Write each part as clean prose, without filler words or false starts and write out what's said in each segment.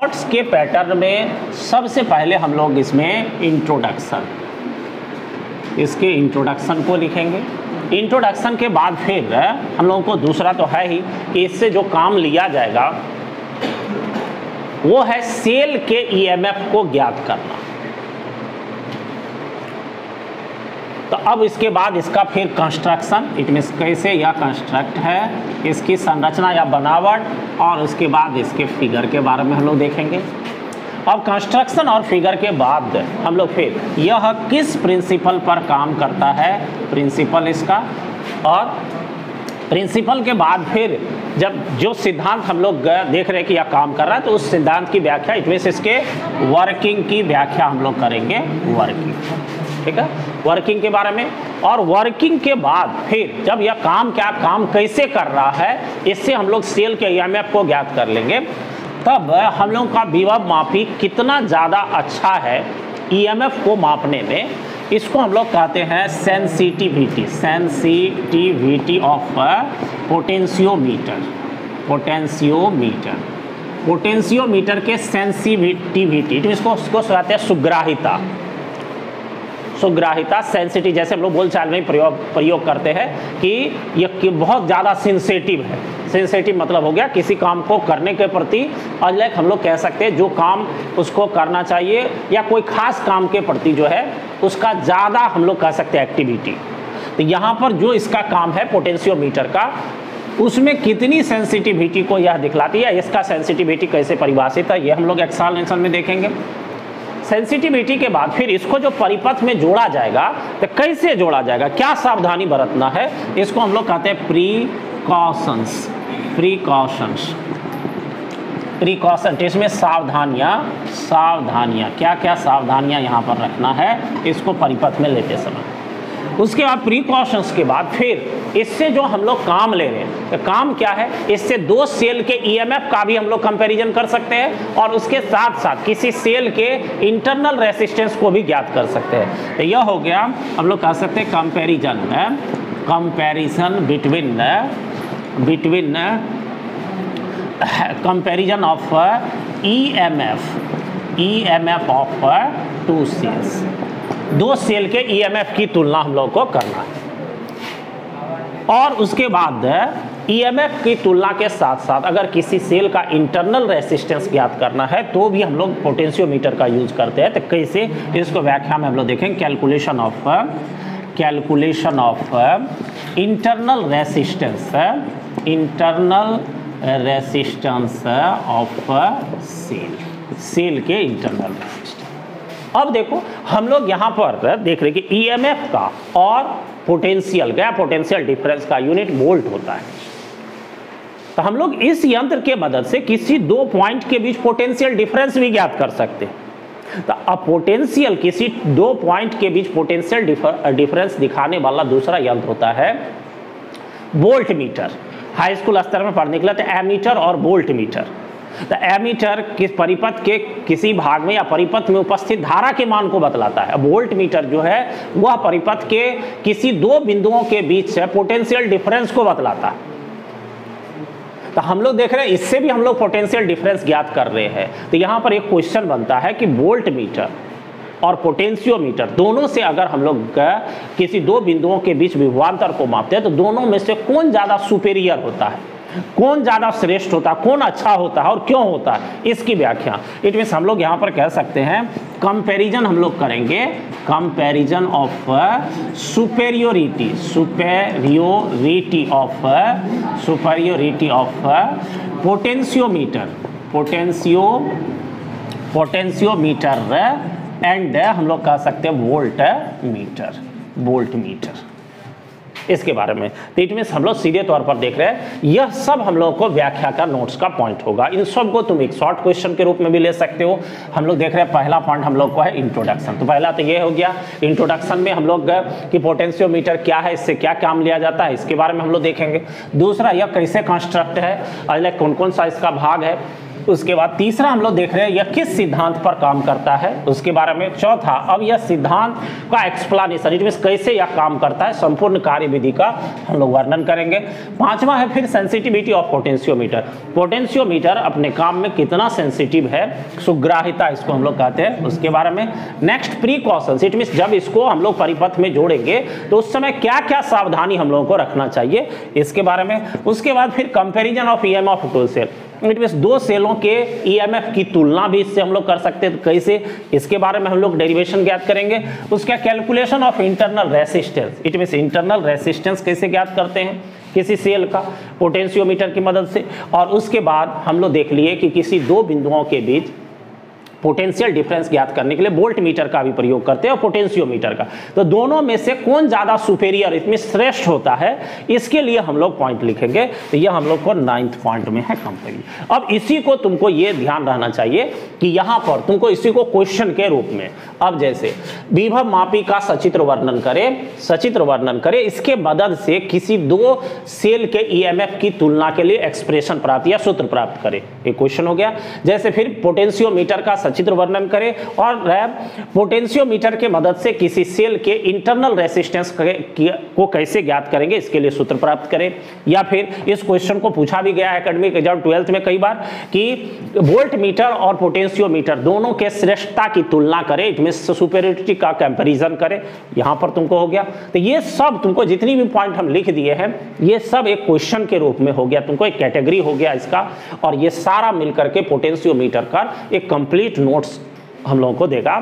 Notes के pattern में सबसे पहले हम लोग इसमें इंट्रोडक्शन, इसके इंट्रोडक्शन को लिखेंगे। इंट्रोडक्शन के बाद फिर हम लोगों को दूसरा तो है ही कि इससे जो काम लिया जाएगा वो है सेल के ईएमएफ को ज्ञात करना। तो अब इसके बाद इसका फिर कंस्ट्रक्शन, इट मीन्स कैसे यह कंस्ट्रक्ट है, इसकी संरचना या बनावट, और उसके बाद इसके फिगर के बारे में हम लोग देखेंगे। अब कंस्ट्रक्शन और फिगर के बाद हम लोग फिर यह किस प्रिंसिपल पर काम करता है, प्रिंसिपल इसका, और प्रिंसिपल के बाद फिर जब जो सिद्धांत हम लोग देख रहे हैं कि यह काम कर रहा है तो उस सिद्धांत की व्याख्या, इट मीन्स इसके वर्किंग की व्याख्या हम लोग करेंगे, वर्किंग, ठीक है, वर्किंग के बारे में। और वर्किंग के बाद फिर जब यह काम क्या काम कैसे कर रहा है, इससे हम लोग सेल के ईएमएफ को ज्ञात कर लेंगे। तब हम लोगों का विभव मापी कितना ज़्यादा अच्छा है ईएमएफ को मापने में, इसको हम लोग कहते हैं sensitivity, sensitivity of potentiometer, potentiometer, potentiometer के सेंसिटिविटी, इसको कहते हैं सुग्राहिता, सुग्राहिता, सेंसिटिव, जैसे हम लोग बोलचाल में प्रयोग करते हैं कि ये बहुत ज़्यादा सेंसिटिव है। सेंसिटिव मतलब हो गया किसी काम को करने के प्रति, और लाइक हम लोग कह सकते हैं जो काम उसको करना चाहिए या कोई खास काम के प्रति जो है उसका ज़्यादा हम लोग कह सकते हैं एक्टिविटी। तो यहाँ पर जो इसका काम है पोटेंशियोमीटर का, उसमें कितनी सेंसिटिविटी को यह दिखलाती है, इसका सेंसिटिविटी कैसे परिभाषित है, ये हम लोग एक्सप्लेनेशन में देखेंगे। सेंसिटिविटी के बाद फिर इसको जो परिपथ में जोड़ा जाएगा तो कैसे जोड़ा जाएगा, क्या सावधानी बरतना है, इसको हम लोग कहते हैं प्रीकॉशंस, प्रीकॉशंस, प्रीकॉशन। इसमें सावधानियाँ, सावधानियाँ क्या क्या सावधानियाँ यहाँ पर रखना है इसको परिपथ में लेते समय। उसके बाद प्रीकॉशंस के बाद फिर इससे जो हम लोग काम ले रहे हैं, तो काम क्या है, इससे दो सेल के ईएमएफ का भी हम लोग कंपैरिजन कर सकते हैं और उसके साथ साथ किसी सेल के इंटरनल रेसिस्टेंस को भी ज्ञात कर सकते हैं। तो यह हो गया हम लोग कह सकते हैं comparison, comparison between comparison of EMF of two cells, दो सेल के ईएमएफ की तुलना हम लोग को करना है। और उसके बाद ईएमएफ की तुलना के साथ साथ अगर किसी सेल का इंटरनल रेसिस्टेंस ज्ञात करना है तो भी हम लोग पोटेंशियोमीटर का यूज करते हैं। तो कैसे, इसको व्याख्या में हम लोग देखेंगे, calculation of internal resistance, internal resistance of cell, cell के इंटरनल रेसिस्टेंस। अब देखो हम लोग यहाँ पर देख रहे हैं कि ईएमएफ का और पोटेंशियल का, पोटेंशियल डिफरेंस का यूनिट वोल्ट होता है। तो हम लोग इस यंत्र के मदद से किसी दो पॉइंट के बीच पोटेंशियल डिफरेंस भी ज्ञात कर सकते हैं। तो अब पोटेंशियल, किसी दो पॉइंट के बीच पोटेंशियल डिफरेंस दिखाने वाला दूसरा यंत्र होता है वोल्ट मीटर। हाई स्कूल स्तर में पढ़ने के लिए तो एमीटर और वोल्ट मीटर। तो एमीटर किस परिपथ के किसी भाग में या परिपथ में उपस्थित धारा के मान को बतलाता है। वोल्ट मीटर जो है वह परिपथ के किसी दो बिंदुओं के बीच से पोटेंशियल डिफरेंस को बतलाता है। तो हम लोग देख रहे हैं इससे भी हम लोग पोटेंशियल डिफरेंस ज्ञात कर रहे हैं। तो यहाँ पर एक क्वेश्चन बनता है कि वोल्ट मीटर और पोटेंशियोमीटर दोनों से अगर हम लोग किसी दो बिंदुओं के बीच विभवांतर को मापते हैं तो दोनों में से कौन ज़्यादा सुपेरियर होता है, कौन ज़्यादा श्रेष्ठ होता है, कौन अच्छा होता है और क्यों होता है, इसकी व्याख्या इट मीन्स हम लोग यहाँ पर कह सकते हैं कंपैरिजन हम लोग करेंगे, comparison of superiority, superiority of potentiometer, potentiometer and हम लोग कह सकते हैं वोल्ट मीटर, इसके बारे में। तो इट मीन्स हम लोग सीधे तौर पर देख रहे हैं, यह सब हम लोग को व्याख्या का नोट्स का पॉइंट होगा। इन सब को तुम एक शॉर्ट क्वेश्चन के रूप में भी ले सकते हो। हम लोग देख रहे हैं पहला पॉइंट हम लोग को है इंट्रोडक्शन। तो पहला तो ये हो गया इंट्रोडक्शन में हम लोग कि पोटेंशियोमीटर क्या है, इससे क्या काम लिया जाता है, इसके बारे में हम लोग देखेंगे। दूसरा यह कैसे कंस्ट्रक्ट है, अलग कौन कौन सा इसका भाग है, उसके बाद तीसरा हम लोग देख रहे हैं यह किस सिद्धांत पर काम करता है उसके बारे में। चौथा, अब यह सिद्धांत का एक्सप्लेनेशन, इट मींस कैसे यह काम करता है, संपूर्ण कार्यविधि का हम लोग वर्णन करेंगे। पांचवा है फिर सेंसिटिविटी ऑफ पोटेंशियोमीटर, पोटेंशियोमीटर अपने काम में कितना सेंसिटिव है, सुग्राहिता इसको हम लोग कहते हैं, उसके बारे में। नेक्स्ट प्रीकॉशंस, इट मींस जब इसको हम लोग परिपथ में जोड़ेंगे तो उस समय क्या क्या सावधानी हम लोगों को रखना चाहिए, इसके बारे में। उसके बाद फिर comparison of EMF two cell, it means दो सेलों के ईएमएफ की तुलना भी इससे हम लोग कर सकते हैं, तो कैसे, इसके बारे में हम लोग डेरिवेशन ज्ञात करेंगे। उसका calculation of internal resistance, it means internal resistance कैसे ज्ञात करते हैं किसी सेल का पोटेंशियोमीटर की मदद से। और उसके बाद हम लोग देख लिए कि किसी दो बिंदुओं के बीच पोटेंशियल डिफरेंस ज्ञात करने के लिए वोल्ट मीटर का भी प्रयोग करते हैं और पोटेंशियोमीटर का, तो दोनों में से कौन ज्यादा सुपेरियर, इसमें श्रेष्ठ होता है, इसके लिए हम लोग पॉइंट लिखेंगे। तो यह हम लोग को 9th पॉइंट में है कंपेरिजन। अब इसी को तुमको ये ध्यान रहना चाहिए कि यहां पर तुमको इसी को क्वेश्चन के रूप में, अब जैसे विभव मापी का सचित्र वर्णन करे, इसके मदद से किसी दो सेल के ईएमएफ की तुलना के लिए एक्सप्रेशन प्राप्त या सूत्र प्राप्त करे, एक क्वेश्चन हो गया। जैसे फिर पोटेंशियोमीटर का चित्र वर्णन करें और पोटेंशियोमीटर के मदद से किसी सेल के इंटरनल रेसिस्टेंस को कैसे ज्ञात करेंगे, इसके लिए सूत्र प्राप्त करें। या फिर इस क्वेश्चन को पूछा भी गया है एकेडमिक एग्जाम 12th में कई बार कि वोल्ट मीटर और पोटेंशियोमीटर दोनों के श्रेष्ठता की तुलना करें, इट मींस सुपेरियरिटी का कंपैरिजन करें, यहां पर तुमको हो गया। तो ये सब तुमको जितनी भी पॉइंट हम लिख दिए हैं ये सब एक क्वेश्चन के रूप में हो गया, तुमको एक कैटेगरी हो गया इसका, और ये सारा मिलकर के पोटेंशियोमीटर का एक कंप्लीट नोट्स हम लोगों को देगा।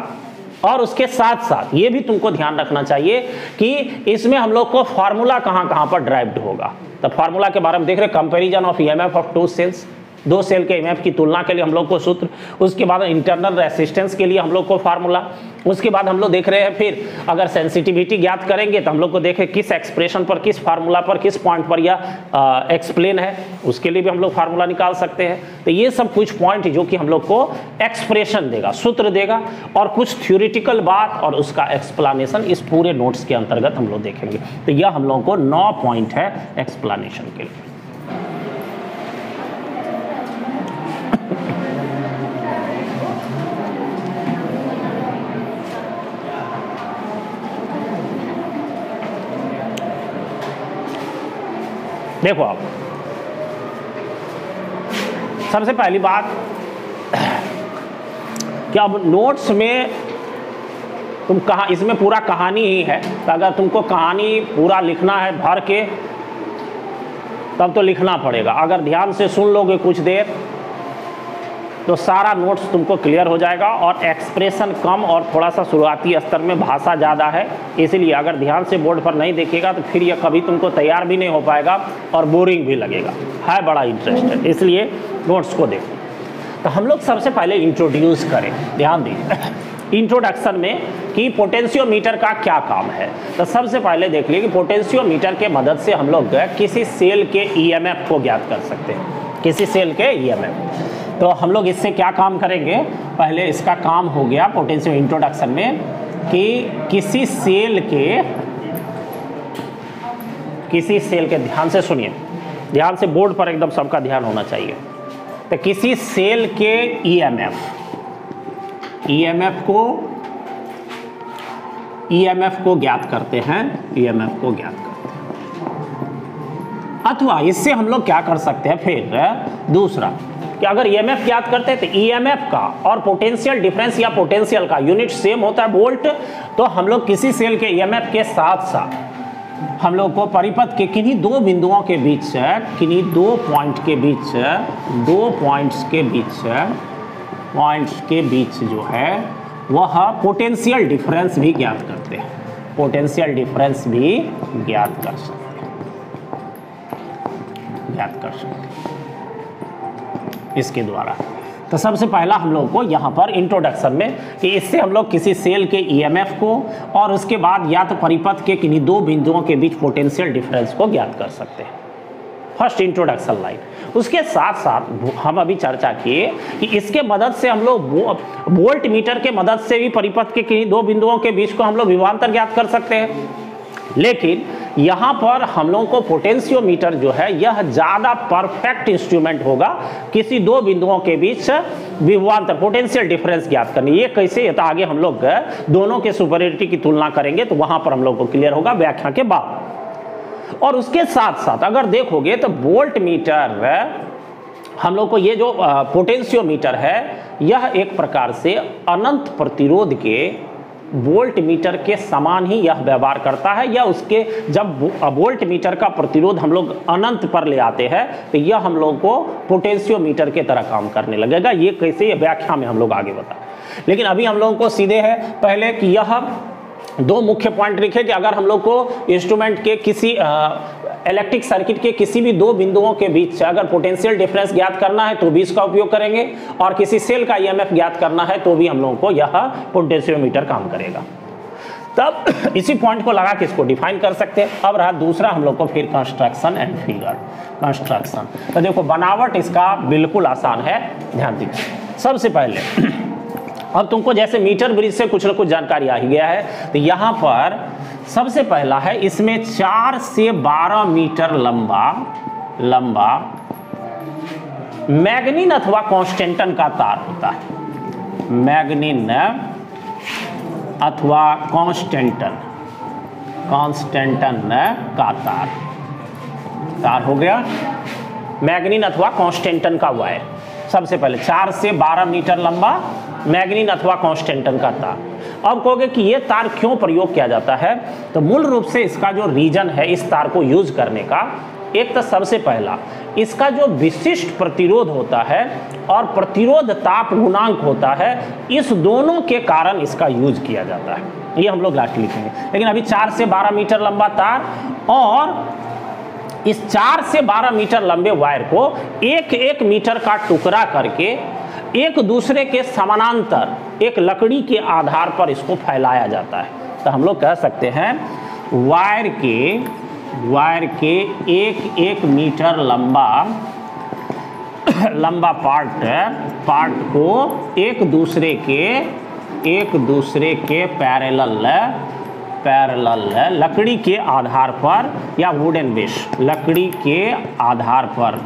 और उसके साथ साथ ये भी तुमको ध्यान रखना चाहिए कि इसमें हम लोग को फार्मूला कहां पर ड्राइव्ड होगा। तो फार्मूला के बारे में देख रहे, comparison of EMF of two cells, दो सेल के ईएमएफ की तुलना के लिए हम लोग को सूत्र, उसके बाद इंटरनल रेसिस्टेंस के लिए हम लोग को फार्मूला, उसके बाद हम लोग देख रहे हैं फिर अगर सेंसिटिविटी ज्ञात करेंगे तो हम लोग को देखें किस एक्सप्रेशन पर, किस फार्मूला पर, किस पॉइंट पर यह एक्सप्लेन है, उसके लिए भी हम लोग फार्मूला निकाल सकते हैं। तो ये सब कुछ पॉइंट जो कि हम लोग को एक्सप्रेशन देगा, सूत्र देगा, और कुछ थ्योरेटिकल बात और उसका एक्सप्लेनेशन इस पूरे नोट्स के अंतर्गत हम लोग देखेंगे। तो यह हम लोगों को 9 पॉइंट है एक्सप्लेनेशन के लिए। देखो आप, सबसे पहली बात कि अब नोट्स में तुम कहा, इसमें पूरा कहानी ही है, तो अगर तुमको कहानी पूरा लिखना है भर के तब तो लिखना पड़ेगा। अगर ध्यान से सुन लोगे कुछ देर तो सारा नोट्स तुमको क्लियर हो जाएगा, और एक्सप्रेशन कम और थोड़ा सा शुरुआती स्तर में भाषा ज़्यादा है, इसलिए अगर ध्यान से बोर्ड पर नहीं देखिएगा तो फिर यह कभी तुमको तैयार भी नहीं हो पाएगा और बोरिंग भी लगेगा, है बड़ा इंटरेस्टेड, इसलिए नोट्स को देखो। तो हम लोग सबसे पहले इंट्रोड्यूस करें, ध्यान दीजिए इंट्रोडक्शन में कि पोटेंशियोमीटर का क्या काम है। तो सबसे पहले देख लिए कि पोटेंशियोमीटर के मदद से हम लोग किसी सेल के ईएमएफ को ज्ञात कर सकते हैं, किसी सेल के ईएमएफ। तो हम लोग इससे क्या काम करेंगे, पहले इसका काम हो गया पोटेंशियल इंट्रोडक्शन में कि किसी सेल के ध्यान से सुनिए, ध्यान से बोर्ड पर एकदम सबका ध्यान होना चाहिए। तो किसी सेल के ईएमएफ को ज्ञात करते हैं, ईएमएफ को ज्ञात करते हैं। अथवा इससे हम लोग क्या कर सकते हैं फिर दूसरा कि अगर ईएमएफ ज्ञात करते हैं तो ईएमएफ का और पोटेंशियल डिफरेंस या पोटेंशियल का यूनिट सेम होता है वोल्ट, तो हम लोग किसी सेल के ईएमएफ के साथ साथ हम लोग को परिपथ के किन्हीं दो बिंदुओं के बीच, किन्हीं दो पॉइंट्स के बीच जो है वह पोटेंशियल डिफरेंस भी ज्ञात करते हैं, पोटेंशियल डिफरेंस भी ज्ञात कर सकते हैं इसके द्वारा। तो सबसे पहला हम लोग को यहाँ पर इंट्रोडक्शन में कि इससे हम लोग किसी सेल के ईएमएफ को और उसके बाद या तो परिपथ के किन्हीं दो बिंदुओं के बीच पोटेंशियल डिफरेंस को ज्ञात कर सकते हैं, फर्स्ट इंट्रोडक्शन लाइन। उसके साथ साथ हम अभी चर्चा किए कि इसके मदद से हम लोग वोल्ट मीटर के मदद से भी परिपथ के किन्हीं दो बिंदुओं के बीच को हम लोग विभवांतर ज्ञात कर सकते हैं। लेकिन यहाँ पर हम लोगों को पोटेंशियोमीटर जो है यह ज़्यादा परफेक्ट इंस्ट्रूमेंट होगा किसी दो बिंदुओं के बीच विभवांतर पोटेंशियल डिफरेंस ज्ञात करनी। ये कैसे, ये तो आगे हम लोग दोनों के सुपरियरिटी की तुलना करेंगे तो वहाँ पर हम लोग को क्लियर होगा व्याख्या के बाद। और उसके साथ साथ अगर देखोगे तो वोल्ट मीटर हम लोग को, ये जो पोटेंशियोमीटर है यह एक प्रकार से अनंत प्रतिरोध के वोल्ट मीटर के समान ही यह व्यवहार करता है, या उसके जब वोल्ट मीटर का प्रतिरोध हम लोग अनंत पर ले आते हैं तो यह हम लोग को पोटेंशियोमीटर के तरह काम करने लगेगा। ये कैसे, ये व्याख्या में हम लोग आगे बताएं। लेकिन अभी हम लोगों को सीधे है पहले कि यह दो मुख्य पॉइंट लिखे कि अगर हम लोग को इंस्ट्रूमेंट के किसी इलेक्ट्रिक सर्किट के किसी भी दो बिंदुओं के बीच अगर पोटेंशियल डिफरेंस ज्ञात करना है तो भी इसका उपयोग करेंगे, और किसी सेल का ईएमएफ ज्ञात करना है तो भी हम लोगों को यह पोटेंशियोमीटर काम करेगा। तब इसी पॉइंट को लगा के इसको डिफाइन कर सकते हैं। अब रहा दूसरा हम लोग को फिर कंस्ट्रक्शन एंड फिगर। कंस्ट्रक्शन तो देखो बनावट इसका बिल्कुल आसान है, ध्यान दीजिए। सबसे पहले अब तुमको जैसे मीटर ब्रिज से कुछ न कुछ जानकारी आ ही गया है, तो यहाँ पर सबसे पहला है इसमें 4 से 12 मीटर लंबा मैग्नीन अथवा कॉन्स्टेंटन का तार होता है। मैग्नीन अथवा कॉन्स्टेंटन का तार हो गया। मैग्नीन अथवा कॉन्स्टेंटन का वायर सबसे पहले 4 से 12 मीटर लंबा मैग्नीन अथवा कॉन्स्टेंटन का तार। अब कहोगे कि ये तार क्यों प्रयोग किया जाता है, तो मूल रूप से इसका जो रीजन है इस तार को यूज करने का, एक तो सबसे पहला इसका जो विशिष्ट प्रतिरोध होता है और प्रतिरोध ताप गुणांक होता है, इस दोनों के कारण इसका यूज किया जाता है। ये हम लोग लास्ट लिखेंगे। लेकिन अभी 4 से 12 मीटर लंबा तार और इस 4 से 12 मीटर लंबे वायर को 1-1 मीटर का टुकड़ा करके एक दूसरे के समानांतर एक लकड़ी के आधार पर इसको फैलाया जाता है। तो हम लोग कह सकते हैं वायर के 1-1 मीटर लंबा पार्ट को एक दूसरे के पैरेलल लकड़ी के आधार पर या वुडन बेस लकड़ी के आधार पर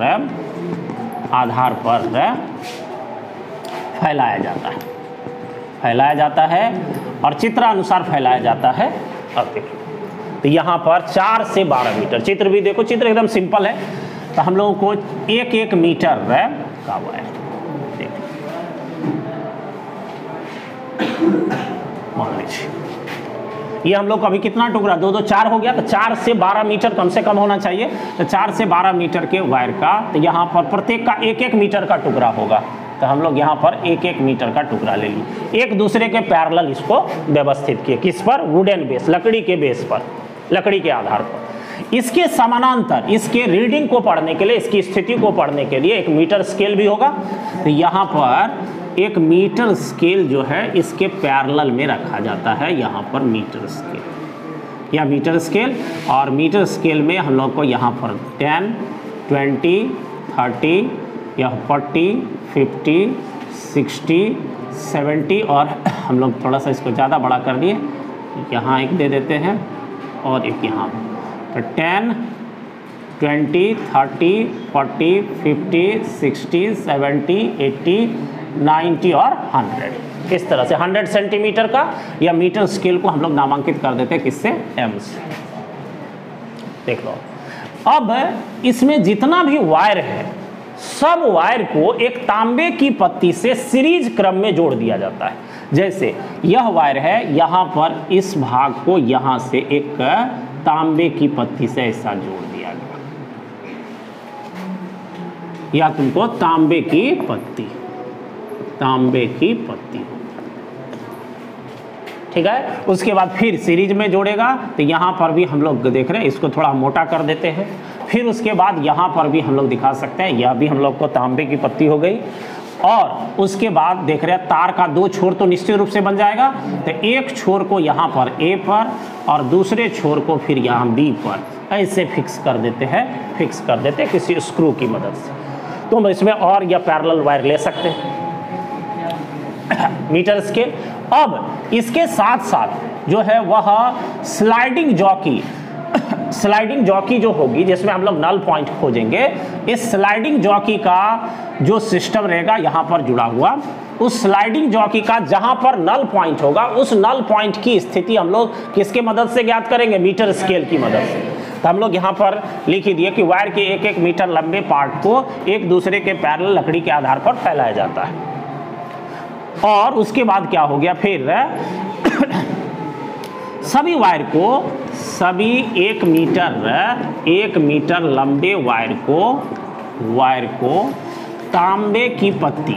फैलाया जाता है और चित्रानुसार फैलाया जाता है। अब देखो तो यहाँ पर 4 से 12 मीटर, चित्र भी देखो, चित्र एकदम सिंपल है। तो हम लोगों को 1-1 मीटर का वायर देखो, मान लीजिए ये हम लोग को अभी कितना टुकड़ा 2-2 4 हो गया, तो 4 से 12 मीटर कम से कम होना चाहिए। तो 4 से 12 मीटर के वायर का, तो यहाँ पर प्रत्येक का 1-1 मीटर का टुकड़ा होगा। तो हम लोग यहाँ पर 1-1 मीटर का टुकड़ा ले लिए, एक दूसरे के पैरेलल इसको व्यवस्थित किए। किस पर? वुडन बेस, लकड़ी के बेस पर, लकड़ी के आधार पर। इसके समानांतर इसके रीडिंग को पढ़ने के लिए, इसकी स्थिति को पढ़ने के लिए एक मीटर स्केल भी होगा। तो यहाँ पर एक मीटर स्केल जो है इसके पैरेलल में रखा जाता है, यहाँ पर मीटर स्केल या मीटर स्केल। और मीटर स्केल में हम लोग को यहाँ पर 10, 20, 30 या 40, 50, 60, 70 और हम लोग थोड़ा सा इसको ज़्यादा बड़ा कर दिए, यहाँ एक दे देते हैं और एक यहाँ। तो 10, 20, 30, 40, 50, 60, 70, 80, 90 और 100। इस तरह से 100 सेंटीमीटर का या मीटर स्केल को हम लोग नामांकित कर देते हैं किससे? एम से। देख लो, अब इसमें जितना भी वायर है सब वायर को एक तांबे की पत्ती से सीरीज क्रम में जोड़ दिया जाता है। जैसे यह वायर है, यहाँ पर इस भाग को यहाँ से एक तांबे की पत्ती से ऐसा जोड़ दिया गया, या तुमको तांबे की पत्ती ठीक है। उसके बाद फिर सीरीज में जोड़ेगा, तो यहाँ पर भी हम लोग देख रहे हैं, इसको थोड़ा मोटा कर देते हैं। फिर उसके बाद यहाँ पर भी हम लोग दिखा सकते हैं, यह भी हम लोग को तांबे की पत्ती हो गई। और उसके बाद देख रहे हैं तार का 2 छोर तो निश्चित रूप से बन जाएगा। तो एक छोर को यहाँ पर A पर और दूसरे छोर को फिर यहाँ B पर ऐसे फिक्स कर देते हैं किसी स्क्रू की मदद से। तो इसमें और या पैरेलल वायर ले सकते हैं मीटर स्केल। अब इसके साथ साथ जो है वह स्लाइडिंग जॉकी स्लाइडिंग जॉकी जो होगी जिसमें हम लोग नल पॉइंट खोजेंगे, इस स्लाइडिंग जॉकी का जो सिस्टम रहेगा यहाँ पर जुड़ा हुआ, उस स्लाइडिंग जॉकी का जहां पर नल पॉइंट होगा उस नल पॉइंट की स्थिति हम लोग किसके मदद से ज्ञात करेंगे? मीटर स्केल की मदद से। तो हम लोग यहाँ पर लिख ही दिए कि वायर के एक एक मीटर लंबे पार्ट को एक दूसरे के पैरेलल लकड़ी के आधार पर फैलाया जाता है। और उसके बाद क्या हो गया, फिर सभी वायर को, सभी एक मीटर लंबे वायर को तांबे की पत्ती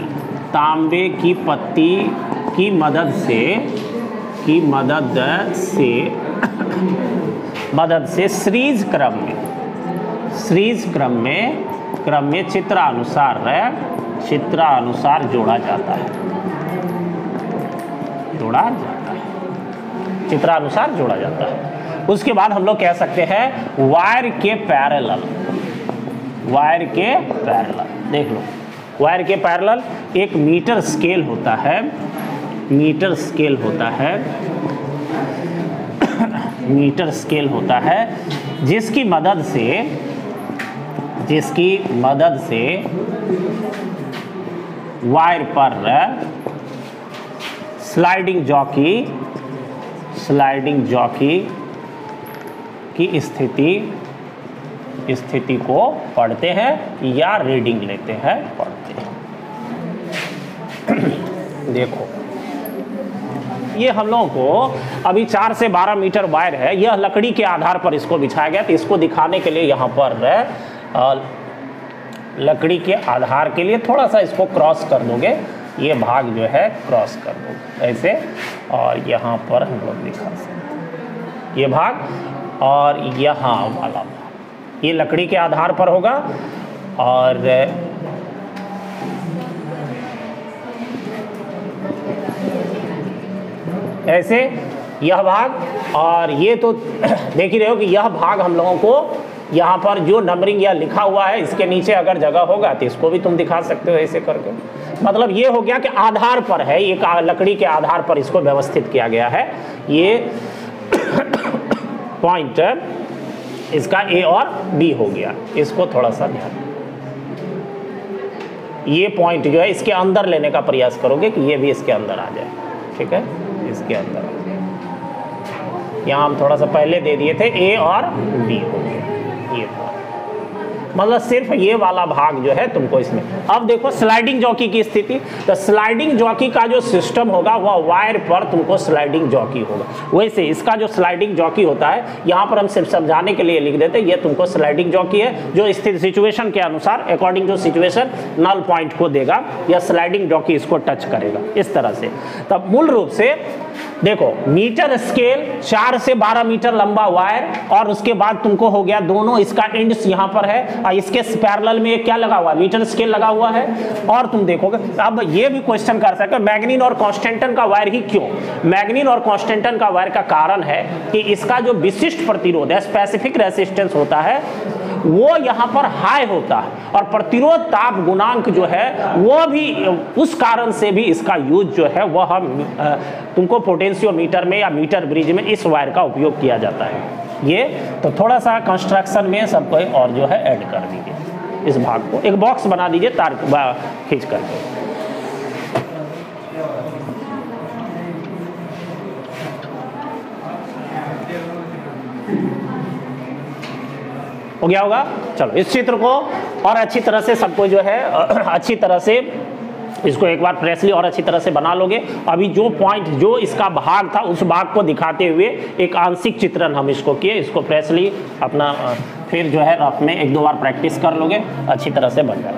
की मदद से सीरीज क्रम में चित्रानुसार जोड़ा जाता है। उसके बाद हम लोग कह सकते हैं वायर के पैरेलल। देख लो, वायर के पैरेलल एक मीटर स्केल होता है जिसकी मदद से वायर पर स्लाइडिंग जॉकी की स्थिति को पढ़ते हैं या रीडिंग लेते हैं, देखो ये हम लोगों को अभी 4 से 12 मीटर वायर है, यह लकड़ी के आधार पर इसको बिछाया गया। तो इसको दिखाने के लिए यहाँ पर लकड़ी के आधार के लिए थोड़ा सा इसको क्रॉस कर दोगे, ये भाग जो है क्रॉस कर दोगे ऐसे, और यहाँ पर हम लोग दिखा सकते ये भाग, और यहाँ वाला भाग ये लकड़ी के आधार पर होगा, और ऐसे यह भाग, और ये तो देख ही रहे हो कि यह भाग हम लोगों को यहाँ पर जो नंबरिंग या लिखा हुआ है इसके नीचे अगर जगह होगा तो इसको भी तुम दिखा सकते हो ऐसे करके। मतलब ये हो गया कि आधार पर है, एक लकड़ी के आधार पर इसको व्यवस्थित किया गया है। ये पॉइंट इसका ए और बी हो गया, इसको थोड़ा सा ध्यान, ये पॉइंट जो है इसके अंदर लेने का प्रयास करोगे कि ये भी इसके अंदर आ जाए, ठीक है, इसके अंदर। यहाँ हम थोड़ा सा पहले दे दिए थे ए और बी हो गया, ये मतलब सिर्फ ये वाला भाग जो है तुमको इसमें। अब देखो स्लाइडिंग जॉकी की स्थिति, तो स्लाइडिंग जॉकी का जो सिस्टम होगा वह वायर पर तुमको स्लाइडिंग जॉकी होगा। वैसे इसका जो स्लाइडिंग जॉकी होता है यहाँ पर हम सिर्फ समझाने के लिए लिख देते हैं, ये तुमको स्लाइडिंग जॉकी है जो स्थिति सिचुएशन के अनुसार according to situation null point को देगा, या स्लाइडिंग जॉकी इसको टच करेगा इस तरह से। तब मूल रूप से देखो मीटर स्केल 4 से 12 मीटर लंबा वायर, और उसके बाद तुमको हो गया दोनों इसका एंड्स यहाँ पर है, और इसके पैरेलल में क्या लगा हुआ है, मीटर स्केल लगा हुआ है। और तुम देखोगे अब ये भी क्वेश्चन कर सकते हो मैग्नीन और कांस्टेंटन का वायर ही क्यों? मैग्नीन और कांस्टेंटन का वायर का कारण है कि इसका जो विशिष्ट प्रतिरोध है, स्पेसिफिक रेसिस्टेंस होता है, वो यहाँ पर हाई होता है, और प्रतिरोध ताप गुणांक जो है वो भी उस कारण से भी इसका यूज जो है वह तुमको पोटेंशियोमीटर में या मीटर ब्रिज में इस वायर का उपयोग किया जाता है। ये तो थोड़ा सा कंस्ट्रक्शन में सबको और जो है ऐड कर दीजिए, इस भाग को एक बॉक्स बना दीजिए तार खींच करके। हो गया होगा। चलो इस चित्र को और अच्छी तरह से सबको जो है अच्छी तरह से इसको एक बार प्रेसली और अच्छी तरह से बना लोगे। अभी जो पॉइंट जो इसका भाग था उस भाग को दिखाते हुए एक आंशिक चित्रण हम इसको किए, इसको प्रेसली अपना फिर जो है अपने 1-2 बार प्रैक्टिस कर लोगे, अच्छी तरह से बन जाए।